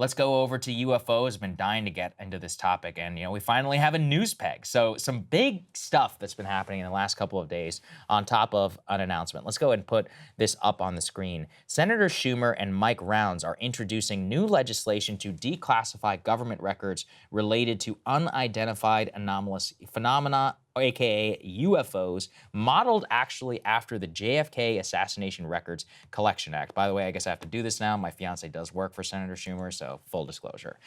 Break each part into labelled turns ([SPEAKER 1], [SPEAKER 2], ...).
[SPEAKER 1] Let's go over to UFOs. Been dying to get into this topic, and we finally have a news peg. So some big stuff that's been happening in the last couple of days on top of an announcement. Let's go ahead and put this up on the screen. Senator Schumer and Mike Rounds are introducing new legislation to declassify government records related to unidentified anomalous phenomena, aka UFOs, modeled actually after the JFK Assassination Records Collection Act. By the way, I guess I have to do this now. My fiance does work for Senator Schumer, so full disclosure.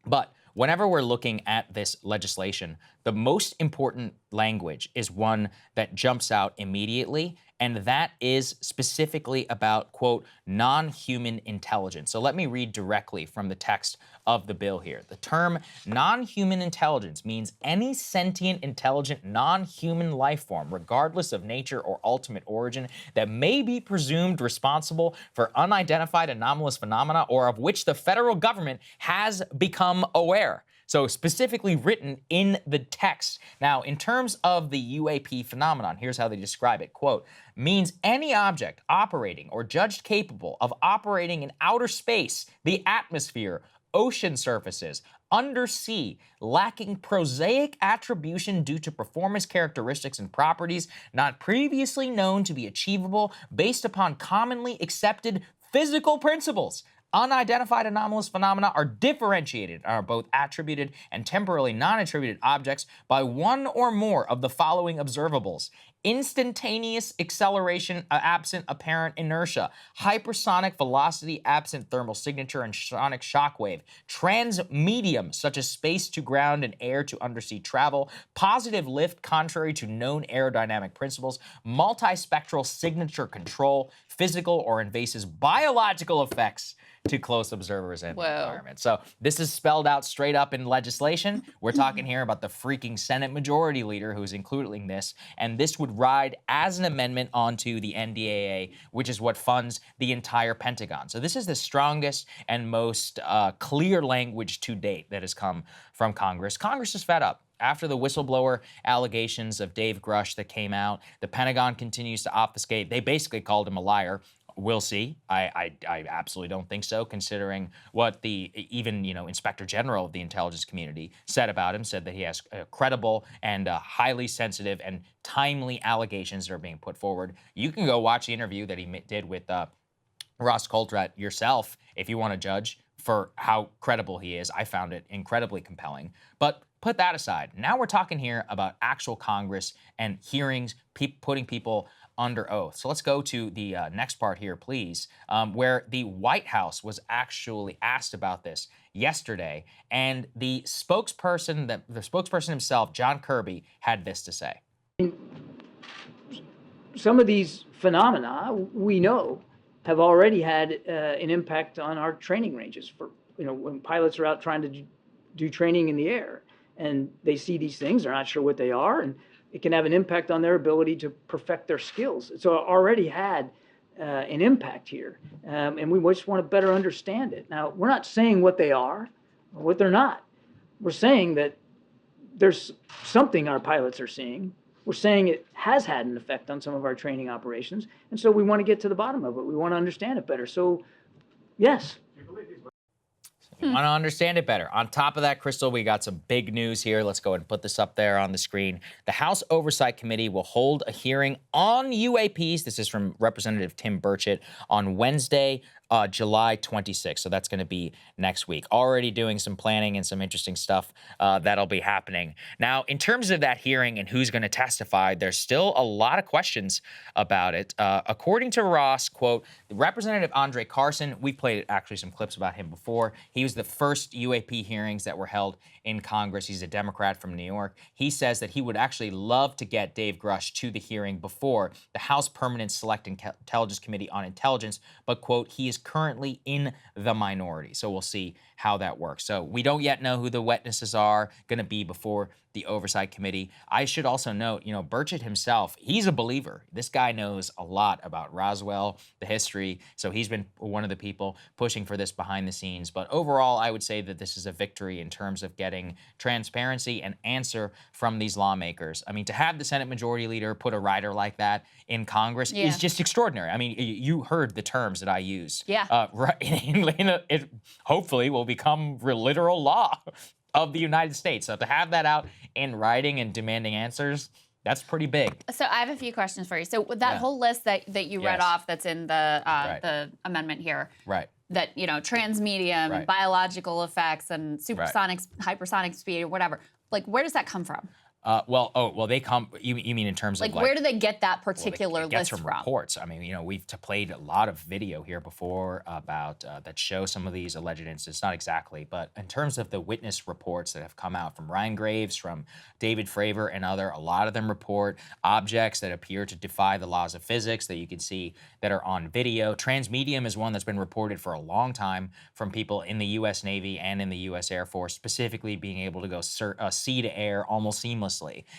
[SPEAKER 1] But whenever we're looking at this legislation, the most important language is one that jumps out immediately, and that is specifically about, quote, non-human intelligence. So let me read directly from the text of the bill here. The term non-human intelligence means any sentient, intelligent, non-human life form, regardless of nature or ultimate origin, that may be presumed responsible for unidentified anomalous phenomena or of which the federal government has become aware. So specifically written in the text. Now, in terms of the UAP phenomenon, here's how they describe it, quote, means any object operating or judged capable of operating in outer space, the atmosphere, ocean surfaces, undersea, lacking prosaic attribution due to performance characteristics and properties not previously known to be achievable based upon commonly accepted physical principles. Unidentified anomalous phenomena are differentiated, are both attributed and temporally non-attributed objects by one or more of the following observables: instantaneous acceleration absent apparent inertia, hypersonic velocity absent thermal signature and sonic shockwave, transmedium such as space to ground and air to undersea travel, positive lift contrary to known aerodynamic principles, multispectral signature control, physical or invasive biological effects to close observers and the environment. So this is spelled out straight up in legislation. We're talking here about the freaking Senate Majority Leader who's including this, and this would ride as an amendment onto the NDAA, which is what funds the entire Pentagon. So this is the strongest and most clear language to date that has come from Congress. Congress is fed up. After the whistleblower allegations of Dave Grush that came out, the Pentagon continues to obfuscate. They basically called him a liar. We'll see. I absolutely don't think so, considering what the even Inspector General of the intelligence community said about him, said that he has credible and highly sensitive and timely allegations that are being put forward. You can go watch the interview that he did with Ross Coulter yourself if you want to judge for how credible he is. I found it incredibly compelling. But put that aside. Now we're talking here about actual Congress and hearings, putting people under oath. So let's go to the next part here, please, where the White House was actually asked about this yesterday, and the spokesperson himself, John Kirby, had this to say.
[SPEAKER 2] Some of these phenomena we know have already had an impact on our training ranges. For when pilots are out trying to do training in the air, and they see these things, they're not sure what they are, and it can have an impact on their ability to perfect their skills. So it already had an impact here, and we just want to better understand it. Now, we're not saying what they are or what they're not. We're saying that there's something our pilots are seeing. We're saying it has had an effect on some of our training operations, and so we want to get to the bottom of it. We want to understand it better. So, yes.
[SPEAKER 1] You want to understand it better. On top of that, Krystal, we got some big news here. Let's go ahead and put this up there on the screen. The House Oversight Committee will hold a hearing on UAPs. This is from Representative Tim Burchett on Wednesday, July 26th. So that's going to be next week. Already doing some planning and some interesting stuff that'll be happening. Now, in terms of that hearing and who's going to testify, there's still a lot of questions about it. According to Ross, quote, Representative Andre Carson, we've played actually some clips about him before. He was the first UAP hearings that were held in Congress. He's a Democrat from New York. He says that he would actually love to get Dave Grush to the hearing before the House Permanent Select Intelligence Committee on Intelligence, but, quote, he is currently in the minority. So we'll see how that works. So we don't yet know who the witnesses are going to be before the Oversight Committee. I should also note, Burchett himself, he's a believer. This guy knows a lot about Roswell, the history, so he's been one of the people pushing for this behind the scenes. But overall, I would say that this is a victory in terms of getting transparency and answer from these lawmakers. I mean, to have the Senate Majority Leader put a rider like that in Congress is just extraordinary. I mean, you heard the terms that I used Right, it hopefully will become literal law of the United States. So to have that out in writing and demanding answers, that's pretty big.
[SPEAKER 3] So I have a few questions for you. So with that whole list that you read off that's in the amendment here,
[SPEAKER 1] Right.
[SPEAKER 3] that, transmedium, biological effects, and supersonic, hypersonic speed, or whatever, like, where does that come from?
[SPEAKER 1] They come. You mean in terms of
[SPEAKER 3] where do they get that particular
[SPEAKER 1] it gets
[SPEAKER 3] list
[SPEAKER 1] from
[SPEAKER 3] from?
[SPEAKER 1] reports. I mean, we've played a lot of video here before about that show some of these alleged incidents. Not exactly, but in terms of the witness reports that have come out from Ryan Graves, from David Fravor, and a lot of them report objects that appear to defy the laws of physics that you can see that are on video. Transmedium is one that's been reported for a long time from people in the U.S. Navy and in the U.S. Air Force, specifically being able to go sea to air almost seamlessly.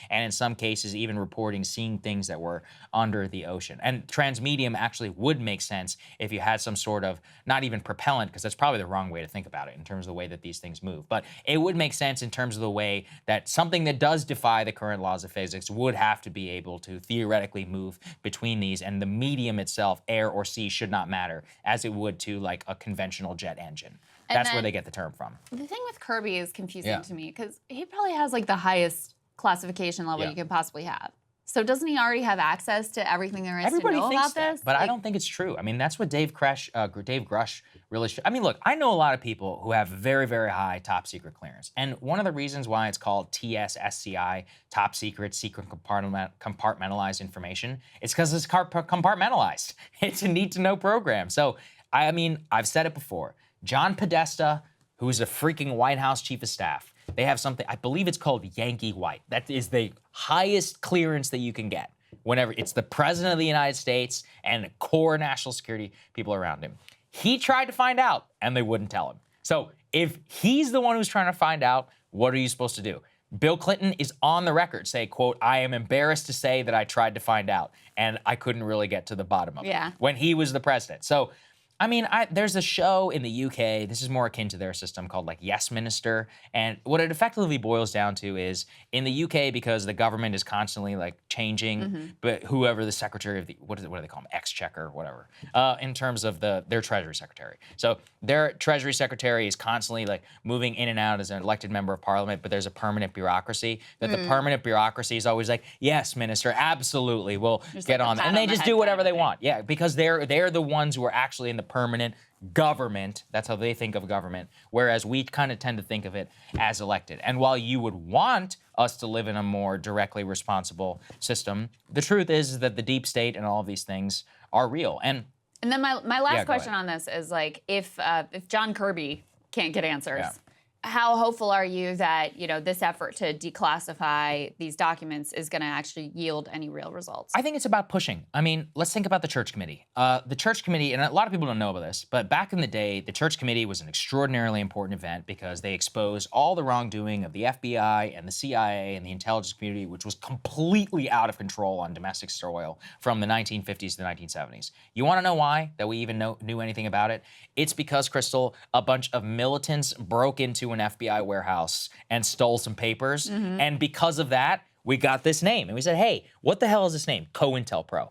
[SPEAKER 1] And in some cases, even reporting seeing things that were under the ocean. And transmedium actually would make sense if you had some sort of, not even propellant, because that's probably the wrong way to think about it in terms of the way that these things move. But it would make sense in terms of the way that something that does defy the current laws of physics would have to be able to theoretically move between these. And the medium itself, air or sea, should not matter, as it would to like a conventional jet engine. That's where they get the term from.
[SPEAKER 3] The thing with Kirby is confusing to me, because he probably has like the highest classification level you could possibly have. So doesn't he already have access to everything there is to know about this?
[SPEAKER 1] But I don't think it's true. I mean, that's what Dave Grush really should. I mean, look, I know a lot of people who have very, very high top secret clearance. And one of the reasons why it's called TSSCI, top secret compartmentalized information, is because it's compartmentalized. It's a need to know program. So, I mean, I've said it before. John Podesta, who's a freaking White House chief of staff, they have something, I believe it's called Yankee White. That is the highest clearance that you can get whenever it's the president of the United States and core national security people around him. He tried to find out and they wouldn't tell him. So if he's the one who's trying to find out, what are you supposed to do? Bill Clinton is on the record say, quote, "I am embarrassed to say that I tried to find out and I couldn't really get to the bottom of it," when he was the president. So I mean, there's a show in the UK, this is more akin to their system, called like Yes Minister. And what it effectively boils down to is in the UK, because the government is constantly like changing, but whoever the secretary of the, what do they call them? Exchequer, whatever, in terms of their treasury secretary. So their treasury secretary is constantly like moving in and out as an elected member of parliament, but there's a permanent bureaucracy that the permanent bureaucracy is always like, yes, minister, absolutely, we'll get on that. And they just do whatever they want. Yeah, because they're the ones who are actually in the permanent government. That's how they think of government, whereas we kind of tend to think of it as elected. And while you would want us to live in a more directly responsible system, the truth is that the deep state and all of these things are real. And
[SPEAKER 3] then my last question on this is like, if John Kirby can't get answers, how hopeful are you that, this effort to declassify these documents is going to actually yield any real results?
[SPEAKER 1] I think it's about pushing. I mean, let's think about the Church Committee. The Church Committee, and a lot of people don't know about this, but back in the day, the Church Committee was an extraordinarily important event because they exposed all the wrongdoing of the FBI and the CIA and the intelligence community, which was completely out of control on domestic soil from the 1950s to the 1970s. You want to know why that we even knew anything about it? It's because, Krystal, a bunch of militants broke into an FBI warehouse and stole some papers. And because of that, we got this name. And we said, hey, what the hell is this name? COINTELPRO.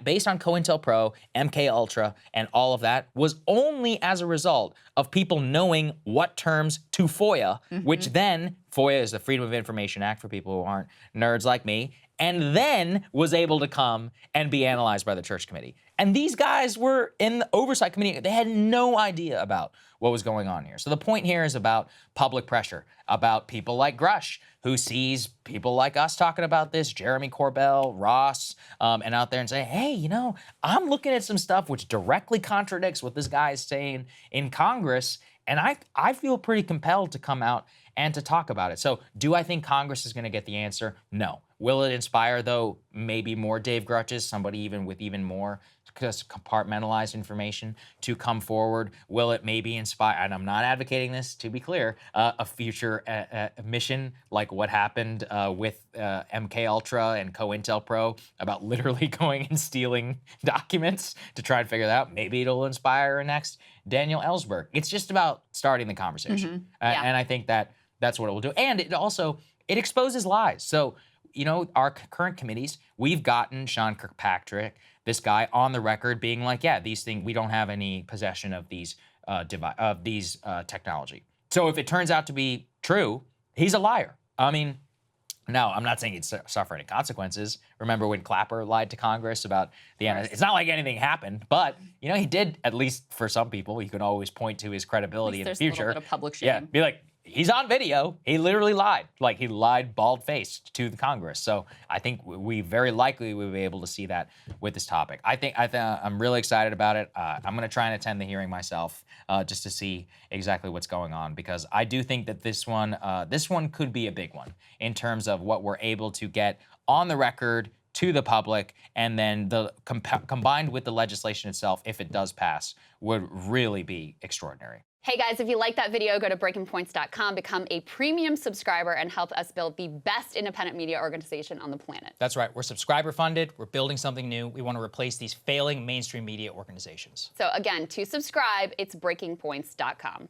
[SPEAKER 1] Based on COINTELPRO, MK Ultra, and all of that was only as a result of people knowing what terms to FOIA, which then, FOIA is the Freedom of Information Act for people who aren't nerds like me, and then was able to come and be analyzed by the Church Committee. And these guys were in the Oversight Committee. They had no idea about what was going on here. So the point here is about public pressure, about people like Grush, who sees people like us talking about this, Jeremy Corbell, Ross, and out there and say, hey, I'm looking at some stuff which directly contradicts what this guy is saying in Congress, and I feel pretty compelled to come out and to talk about it. So do I think Congress is going to get the answer? No. Will it inspire, though, maybe more Dave Grutches, somebody even with even more compartmentalized information to come forward? Will it maybe inspire, and I'm not advocating this, to be clear, a future mission like what happened with MK Ultra and COINTELPRO about literally going and stealing documents to try and figure that out? Maybe it'll inspire a next Daniel Ellsberg. It's just about starting the conversation. And I think that's what it will do. And it exposes lies. So, our current committees, we've gotten Sean Kirkpatrick, this guy on the record being like, yeah, these things, we don't have any possession of these technology. So if it turns out to be true, he's a liar. I mean, now, I'm not saying he'd suffer any consequences. Remember when Clapper lied to Congress about the NSA? It's not like anything happened, but you know he did. At least for some people, you can always point to his credibility in the future.
[SPEAKER 3] There's a little bit of public shame.
[SPEAKER 1] Yeah, be like, he's on video. He literally lied. Like he lied bald-faced to the Congress. So I think we very likely will be able to see that with this topic. I'm really excited about it. I'm going to try and attend the hearing myself just to see exactly what's going on, because I do think that this one could be a big one in terms of what we're able to get on the record to the public, and then the combined with the legislation itself, if it does pass, would really be extraordinary.
[SPEAKER 3] Hey guys, if you like that video, go to breakingpoints.com, become a premium subscriber, and help us build the best independent media organization on the planet.
[SPEAKER 4] That's right. We're subscriber funded. We're building something new. We want to replace these failing mainstream media organizations.
[SPEAKER 3] So again, to subscribe, it's breakingpoints.com.